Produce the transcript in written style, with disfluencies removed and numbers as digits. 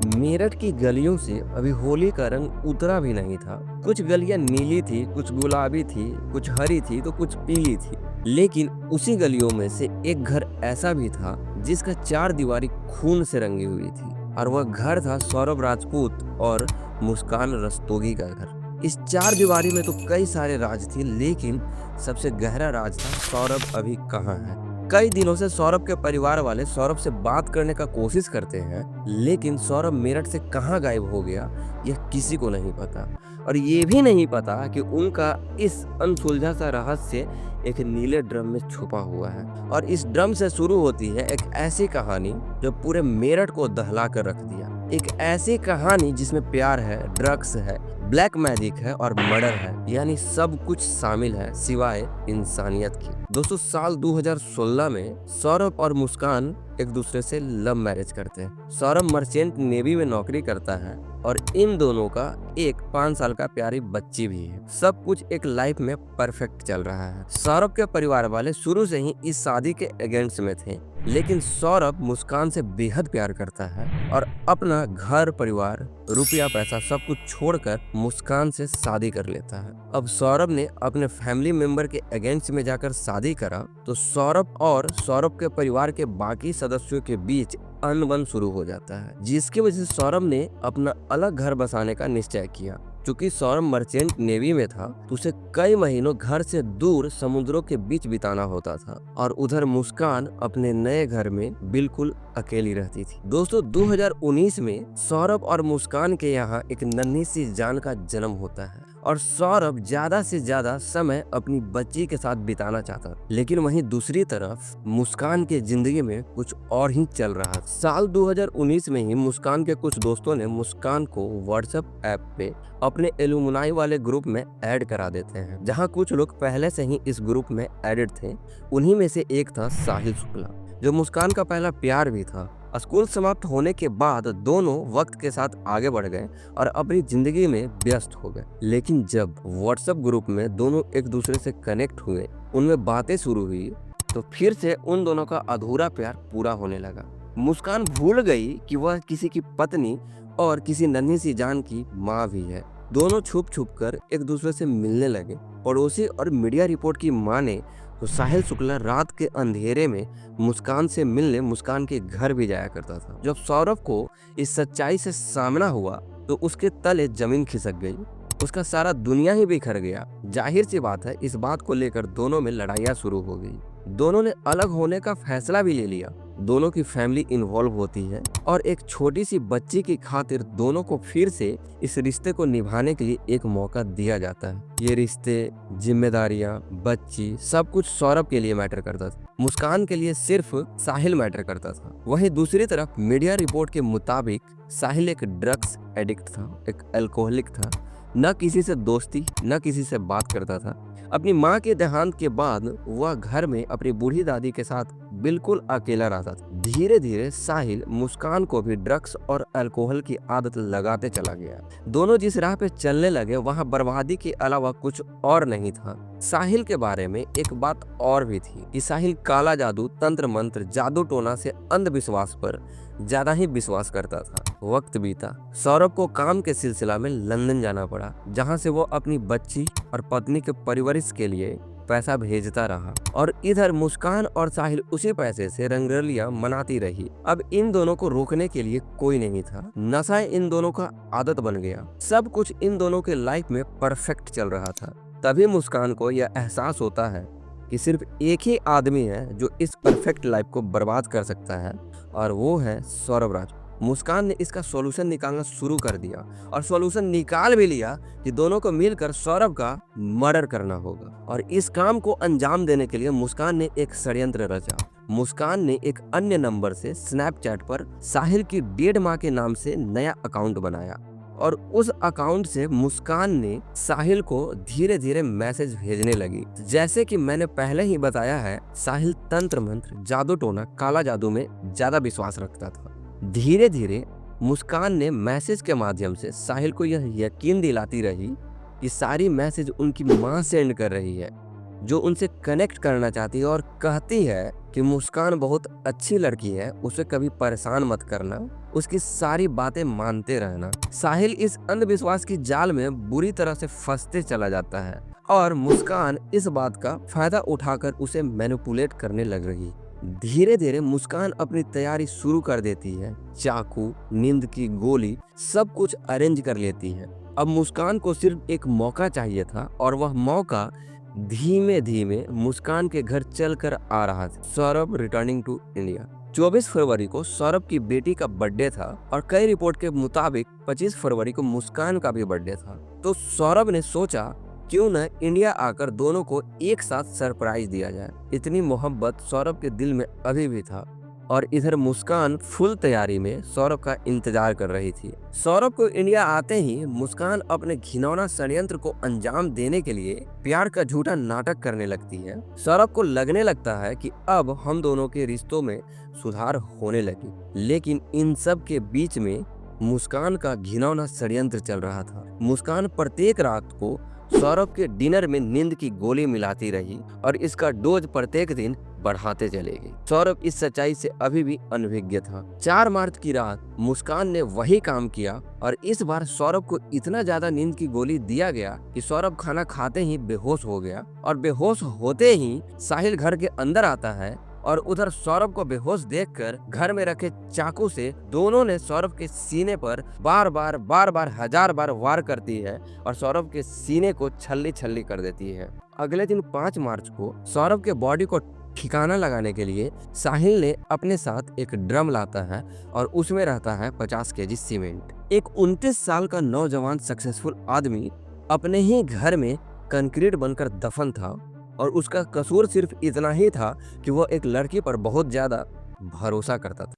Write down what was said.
मेरठ की गलियों से अभी होली का रंग उतरा भी नहीं था। कुछ गलियां नीली थी, कुछ गुलाबी थी, कुछ हरी थी तो कुछ पीली थी। लेकिन उसी गलियों में से एक घर ऐसा भी था जिसका चार दीवारी खून से रंगी हुई थी, और वह घर था सौरभ राजपूत और मुस्कान रस्तोगी का घर। इस चार दीवारी में तो कई सारे राज थे, लेकिन सबसे गहरा राज था सौरभ अभी कहाँ है। कई दिनों से सौरभ के परिवार वाले सौरभ से बात करने का कोशिश करते हैं, लेकिन सौरभ मेरठ से कहाँ गायब हो गया यह किसी को नहीं पता। और ये भी नहीं पता कि उनका इस अनसुलझा सा रहस्य एक नीले ड्रम में छुपा हुआ है। और इस ड्रम से शुरू होती है एक ऐसी कहानी जो पूरे मेरठ को दहला कर रख दिया। एक ऐसी कहानी जिसमें प्यार है, ड्रग्स है, ब्लैक मैजिक है और मर्डर है, यानी सब कुछ शामिल है सिवाय इंसानियत की। दोस्तों, साल 2016 में सौरभ और मुस्कान एक दूसरे से लव मैरिज करते हैं। सौरभ मर्चेंट नेवी में नौकरी करता है और इन दोनों का एक 5 साल का प्यारी बच्ची भी है। सब कुछ एक लाइफ में परफेक्ट चल रहा है। सौरभ के परिवार वाले शुरू से ही इस शादी के अगेंस्ट में थे, लेकिन सौरभ मुस्कान से बेहद प्यार करता है और अपना घर परिवार, रुपया पैसा सब कुछ छोड़कर मुस्कान से शादी कर लेता है। अब सौरभ ने अपने फैमिली मेंबर के अगेंस्ट में जाकर शादी करा तो सौरभ और सौरभ के परिवार के बाकी सदस्यों के बीच अनबन शुरू हो जाता है, जिसकी वजह से सौरभ ने अपना अलग घर बसाने का निश्चय किया। चूंकि सौरभ मर्चेंट नेवी में था तो उसे कई महीनों घर से दूर समुद्रों के बीच बिताना होता था, और उधर मुस्कान अपने नए घर में बिल्कुल अकेली रहती थी। दोस्तों, 2019 में सौरभ और मुस्कान के यहाँ एक नन्ही सी जान का जन्म होता है और सौरभ ज्यादा से ज्यादा समय अपनी बच्ची के साथ बिताना चाहता, लेकिन वहीं दूसरी तरफ मुस्कान के जिंदगी में कुछ और ही चल रहा था। साल 2019 में ही मुस्कान के कुछ दोस्तों ने मुस्कान को व्हाट्सएप ऐप पे अपने एलुमनाई वाले ग्रुप में ऐड करा देते हैं, जहां कुछ लोग पहले से ही इस ग्रुप में एडेड थे। उन्हीं में से एक था साहिल शुक्ला, जो मुस्कान का पहला प्यार भी था। स्कूल समाप्त होने के बाद दोनों वक्त के साथ आगे बढ़ गए और अपनी जिंदगी में व्यस्त हो गए। लेकिन जब व्हाट्सएप ग्रुप में दोनों एक दूसरे से कनेक्ट हुए, उनमें बातें शुरू हुई, तो फिर से उन दोनों का अधूरा प्यार पूरा होने लगा। मुस्कान भूल गई कि वह किसी की पत्नी और किसी नन्ही सी जान की माँ भी है। दोनों छुप छुप कर एक दूसरे से मिलने लगे। पड़ोसी और मीडिया रिपोर्ट की माने तो साहिल शुक्ला रात के अंधेरे में मुस्कान से मिलने मुस्कान के घर भी जाया करता था। जब सौरभ को इस सच्चाई से सामना हुआ तो उसके तले जमीन खिसक गई, उसका सारा दुनिया ही बिखर गया। जाहिर सी बात है, इस बात को लेकर दोनों में लड़ाइयाँ शुरू हो गई। दोनों ने अलग होने का फैसला भी ले लिया। दोनों की फैमिली इन्वॉल्व होती है और एक छोटी सी बच्ची की खातिर दोनों को फिर से इस रिश्ते को निभाने के लिए एक मौका दिया जाता है। ये रिश्ते, जिम्मेदारियां, बच्ची, सब कुछ सौरभ के लिए मैटर करता था। मुस्कान के लिए सिर्फ साहिल मैटर करता था। वहीं दूसरी तरफ मीडिया रिपोर्ट के मुताबिक साहिल एक ड्रग्स एडिक्ट था, एक अल्कोहलिक था। न किसी से दोस्ती, न किसी से बात करता था। अपनी माँ के देहांत के बाद वह घर में अपनी बूढ़ी दादी के साथ बिल्कुल अकेला रहता था। धीरे धीरे साहिल मुस्कान को भी ड्रग्स और अल्कोहल की आदत लगाते चला गया। दोनों जिस राह पे चलने लगे वहाँ बर्बादी के अलावा कुछ और नहीं था। साहिल के बारे में एक बात और भी थी कि साहिल काला जादू, तंत्र मंत्र, जादू टोना से अंधविश्वास पर ज्यादा ही विश्वास करता था। वक्त बीता, सौरभ को काम के सिलसिला में लंदन जाना पड़ा, जहां से वो अपनी बच्ची और पत्नी के परवरिश के लिए पैसा भेजता रहा, और इधर मुस्कान और साहिल उसी पैसे से रंगरलियां मनाती रही। अब इन दोनों को रोकने के लिए कोई नहीं था। नशा इन दोनों का आदत बन गया। सब कुछ इन दोनों के लाइफ में परफेक्ट चल रहा था। तभी मुस्कान को यह एहसास होता है कि सिर्फ एक ही आदमी है जो इस परफेक्ट लाइफ को बर्बाद कर सकता है, और वो है सौरभ राज। मुस्कान ने इसका सॉल्यूशन निकालना शुरू कर दिया और सॉल्यूशन निकाल भी लिया कि दोनों को मिलकर सौरभ का मर्डर करना होगा। और इस काम को अंजाम देने के लिए मुस्कान ने एक षड्यंत्र रचा। मुस्कान ने एक अन्य नंबर से स्नैपचैट पर साहिल की डेड माँ के नाम से नया अकाउंट बनाया, और उस अकाउंट से मुस्कान ने साहिल को धीरे धीरे मैसेज भेजने लगी। जैसे कि मैंने पहले ही बताया है, साहिल तंत्र मंत्र, जादू टोना, काला जादू में ज्यादा विश्वास रखता था। धीरे धीरे मुस्कान ने मैसेज के माध्यम से साहिल को यह यकीन दिलाती रही कि सारी मैसेज उनकी माँ सेंड कर रही है, जो उनसे कनेक्ट करना चाहती है और कहती है कि मुस्कान बहुत अच्छी लड़की है, उसे कभी परेशान मत करना, उसकी सारी बातें मानते रहना। साहिल इस अंधविश्वास की जाल में बुरी तरह से फंसते चला जाता है और मुस्कान इस बात का फायदा उठाकर उसे मैनिपुलेट करने लग रही। धीरे धीरे मुस्कान अपनी तैयारी शुरू कर देती है, चाकू, नींद की गोली, सब कुछ अरेंज कर लेती है। अब मुस्कान को सिर्फ एक मौका चाहिए था और वह मौका धीमे धीमे मुस्कान के घर चल कर आ रहा था। Saurabh returning to India. 24 फरवरी को सौरभ की बेटी का बर्थडे था और कई रिपोर्ट के मुताबिक 25 फरवरी को मुस्कान का भी बर्थडे था। तो सौरभ ने सोचा क्यों न इंडिया आकर दोनों को एक साथ सरप्राइज दिया जाए। इतनी मोहब्बत सौरभ के दिल में अभी भी था और इधर मुस्कान फुल तैयारी में सौरभ का इंतजार कर रही थी। सौरभ को इंडिया आते ही मुस्कान अपने घिनौना षड्यंत्र को अंजाम देने के लिए प्यार का झूठा नाटक करने लगती है। सौरभ को लगने लगता है कि अब हम दोनों के रिश्तों में सुधार होने लगी, लेकिन इन सब के बीच में मुस्कान का घिनौना षड्यंत्र चल रहा था। मुस्कान प्रत्येक रात को सौरभ के डिनर में नींद की गोली मिलाती रही और इसका डोज प्रत्येक दिन बढ़ाते चलेगी। सौरभ इस सच्चाई से अभी भी अनभिज्ञ था। 4 मार्च की रात मुस्कान ने वही काम किया और इस बार सौरभ को इतना ज्यादा नींद की गोली दिया गया कि सौरभ खाना खाते ही बेहोश हो गया और बेहोश होते ही साहिल घर के अंदर आता है और उधर सौरभ को बेहोश देखकर घर में रखे चाकू से दोनों ने सौरभ के सीने पर बार बार 1000 बार वार करती है और सौरभ के सीने को छल्ली छल्ली कर देती है। अगले दिन 5 मार्च को सौरभ के बॉडी को ठिकाना लगाने के लिए साहिल ने अपने साथ एक ड्रम लाता है और उसमें रहता है 50 केजी सीमेंट। एक 29 साल का नौजवान सक्सेसफुल आदमी अपने ही घर में कंक्रीट बनकर दफन था और उसका कसूर सिर्फ इतना ही था कि वह एक लड़की पर बहुत ज्यादा भरोसा करता था।